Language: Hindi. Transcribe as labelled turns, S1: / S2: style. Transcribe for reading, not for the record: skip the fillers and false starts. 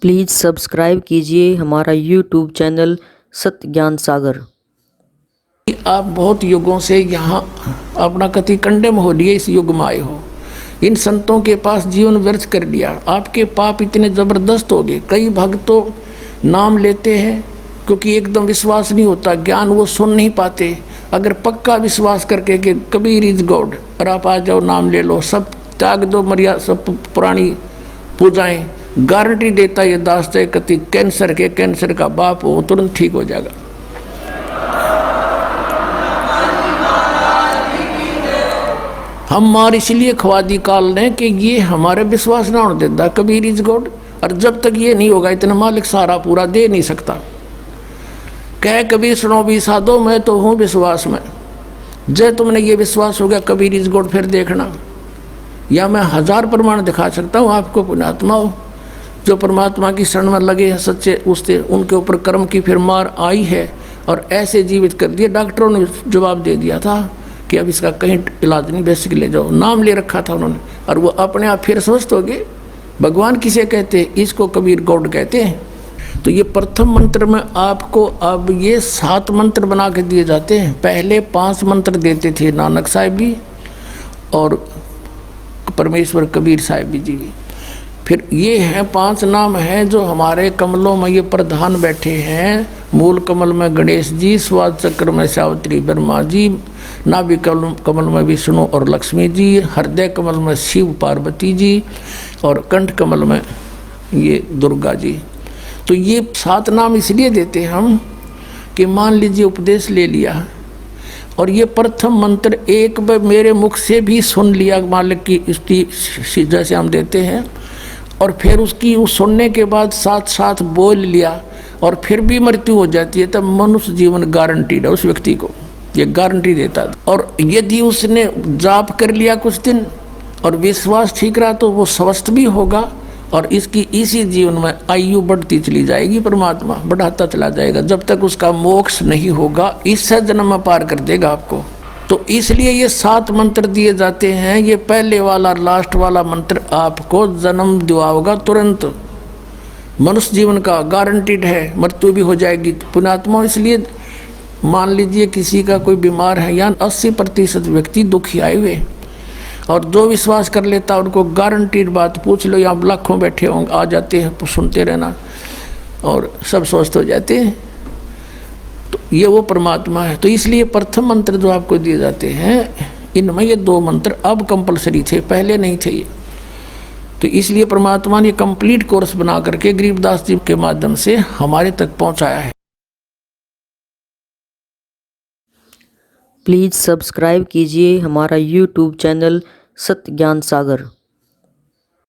S1: प्लीज़ सब्सक्राइब कीजिए हमारा यूट्यूब चैनल सत्य ज्ञान सागर।
S2: आप बहुत युगों से यहाँ अपना कति कंडेम हो लिए, इस युग में आए हो। इन संतों के पास जीवन व्यर्थ कर लिया। आपके पाप इतने जबरदस्त हो गए। कई भक्त तो नाम लेते हैं क्योंकि एकदम विश्वास नहीं होता, ज्ञान वो सुन नहीं पाते। अगर पक्का विश्वास करके कि कबीर इज गॉड और आप आ जाओ, नाम ले लो, सब त्याग दो, मर्यादा सब पुरानी पूजाएं, गारंटी देता ये दास है कति कैंसर का बाप हो तुरंत ठीक हो जाएगा। हम मार इसलिए खवादी काल ने कि ये हमारे विश्वास ना होने देता कबीर इज गॉड, और जब तक ये नहीं होगा इतना मालिक सारा पूरा दे नहीं सकता। कह कबीर सुनो भी साधो, मैं तो हूँ विश्वास में। जब तुमने ये विश्वास हो गया कबीर इज गॉड, फिर देखना, या मैं 1000 प्रमाण दिखा सकता हूँ आपको। पुण्यात्मा हो जो परमात्मा की शरण में लगे हैं सच्चे, उससे उनके ऊपर कर्म की फिर मार आई है और ऐसे जीवित कर दिए। डॉक्टरों ने जवाब दे दिया था कि अब इसका कहीं इलाज नहीं, बेसिक ले जाओ, नाम ले रखा था उन्होंने, और वो अपने आप फिर स्वस्थ हो गए। भगवान किसे कहते हैं? इसको कबीर गॉड कहते हैं। तो ये प्रथम मंत्र में आपको अब ये 7 मंत्र बना के दिए जाते हैं। पहले 5 मंत्र देते थे नानक साहिब भी और परमेश्वर कबीर साहिब जी। फिर ये हैं 5 नाम हैं जो हमारे कमलों में ये प्रधान बैठे हैं। मूल कमल में गणेश जी, स्वाद चक्र में सावित्री ब्रह्मा जी, नाभि कमल में विष्णु और लक्ष्मी जी, हृदय कमल में शिव पार्वती जी और कंठ कमल में ये दुर्गा जी। तो ये 7 नाम इसलिए देते हम कि मान लीजिए उपदेश ले लिया और ये प्रथम मंत्र एक बार मेरे मुख से भी सुन लिया मालिक की स्तुति जैसे हम देते हैं, और फिर उसकी उस सुनने के बाद साथ साथ बोल लिया और फिर भी मृत्यु हो जाती है, तब मनुष्य जीवन गारंटीड है उस व्यक्ति को, ये गारंटी देता है। और यदि उसने जाप कर लिया कुछ दिन और विश्वास ठीक रहा तो वो स्वस्थ भी होगा और इसकी इसी जीवन में आयु बढ़ती चली जाएगी, परमात्मा बढ़ाता चला जाएगा जब तक उसका मोक्ष नहीं होगा। इस जन्म में पार कर देगा आपको। तो इसलिए ये 7 मंत्र दिए जाते हैं। ये पहले वाला लास्ट वाला मंत्र आपको जन्म दिलाएगा तुरंत, मनुष्य जीवन का गारंटीड है, मृत्यु भी हो जाएगी। पुण्यात्मा इसलिए मान लीजिए किसी का कोई बीमार है, या 80% व्यक्ति दुखी आए हुए, और जो विश्वास कर लेता उनको गारंटीड बात पूछ लो, यहाँ लाखों बैठे होंगे, आ जाते हैं, सुनते रहना और सब स्वस्थ हो जाते हैं। तो ये वो परमात्मा है। तो इसलिए प्रथम मंत्र जो आपको दिए जाते हैं इनमें ये 2 मंत्र अब कंपलसरी थे, पहले नहीं थे ये। तो इसलिए परमात्मा ने कंप्लीट कोर्स बना करके गरीबदास जी के माध्यम से हमारे तक पहुंचाया है।
S1: प्लीज़ सब्सक्राइब कीजिए हमारा यूट्यूब चैनल सत्य ज्ञान सागर।